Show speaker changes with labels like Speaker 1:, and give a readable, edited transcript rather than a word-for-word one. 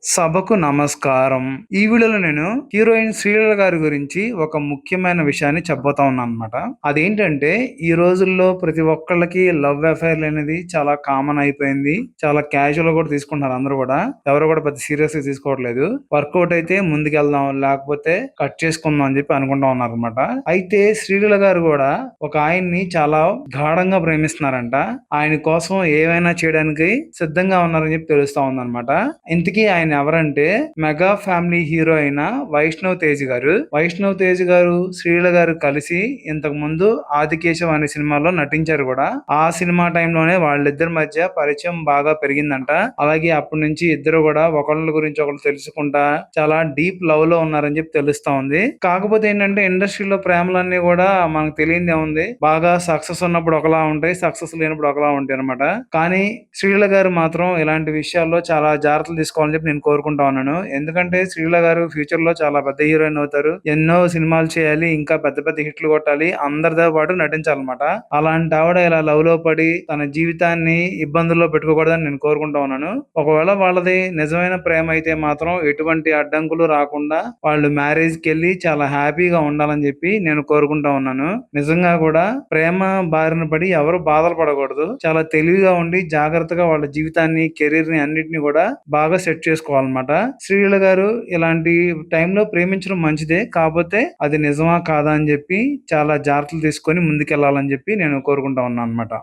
Speaker 1: సభకు నమస్కారం. ఈ వీడియోలో నేను హీరోయిన్ శ్రీలీల గారి గురించి ఒక ముఖ్యమైన విషయాన్ని చెప్పబోతా ఉన్నానన్నమాట. అదేంటంటే ఈ రోజుల్లో ప్రతి ఒక్కళ్ళకి లవ్ అఫైర్‌లు అనేది చాలా కామన్ అయిపోయింది. చాలా క్యాజువల్‌గా కూడా తీసుకుంటున్నారు అందరూ కూడా. ఎవరు కూడా పెద్ద సీరియస్‌గా తీసుకోవట్లేదు. వర్కౌట్ అయితే ముందుకెళ్దాం లేకపోతే కట్ చేసుకుందాం అని చెప్పి అనుకుంటా ఉన్నారన్నమాట. అయితే శ్రీలీల గారు కూడా ఒక ఆయన్ని చాలా గాఢంగా ప్రేమిస్తున్నారంట. ఆయన కోసం ఏమైనా చేయడానికి సిద్ధంగా ఉన్నారని చెప్పి తెలుస్తా ఉందన్నమాట. ఇంతకీ ఆయన ఎవరంటే మెగా ఫ్యామిలీ హీరో అయిన వైష్ణవ్ తేజ్ గారు. వైష్ణవ్ తేజ్ గారు శ్రీలీల గారు కలిసి ఇంతకు ముందు ఆదికేశవ్ అనే సినిమాలో నటించారు కూడా. ఆ సినిమా టైంలోనే వాళ్ళిద్దరి మధ్య పరిచయం బాగా పెరిగిందంట. అలాగే అప్పటి నుంచి ఇద్దరు కూడా ఒకళ్ళ గురించి ఒకళ్ళు తెలుసుకుంటా చాలా డీప్ లవ్ లో ఉన్నారని చెప్పి తెలుస్తా ఉంది. కాకపోతే ఏంటంటే ఇండస్ట్రీలో ప్రేమలన్నీ కూడా మనకు తెలియదే ఉంది. బాగా సక్సెస్ ఉన్నప్పుడు ఒకలా ఉంటాయి, సక్సెస్ లేనప్పుడు ఒకలా ఉంటాయి అనమాట. కానీ శ్రీలీల గారు మాత్రం ఇలాంటి విషయాల్లో చాలా జాగ్రత్తలు తీసుకోవాలని చెప్పి నేను కోరుకుంటా ఉన్నాను. ఎందుకంటే శ్రీలీల గారు ఫ్యూచర్ లో చాలా పెద్ద హీరోయిన్ అవుతారు. ఎన్నో సినిమాలు చేయాలి, ఇంకా పెద్ద పెద్ద హిట్లు కొట్టాలి, అందరితో పాటు నటించాలన్నమాట. అలాంటి ఆవిడ ఇలా లవ్ లో పడి తన జీవితాన్ని ఇబ్బందుల్లో పెట్టుకోకూడదని నేను కోరుకుంటా ఉన్నాను. ఒకవేళ వాళ్ళది నిజమైన ప్రేమ అయితే మాత్రం ఎటువంటి అడ్డంకులు రాకుండా వాళ్ళు మ్యారేజ్ కి వెళ్ళి చాలా హ్యాపీగా ఉండాలని చెప్పి నేను కోరుకుంటా ఉన్నాను. నిజంగా కూడా ప్రేమ బారిన పడి ఎవరు బాధలు పడకూడదు. చాలా తెలివిగా ఉండి జాగ్రత్తగా వాళ్ళ జీవితాన్ని, కెరీర్ ని అన్నిటిని కూడా బాగా సెట్ చేసుకోవాలన్నమాట. శ్రీలీల గారు ఇలాంటి టైంలో ప్రేమించడం మంచిదే. కాకపోతే అది నిజమా కాదా అని చెప్పి చాలా జాగ్రత్తలు తీసుకొని ముందుకెళ్లాలని చెప్పి నేను కోరుకుంటా ఉన్నాను అన్నమాట.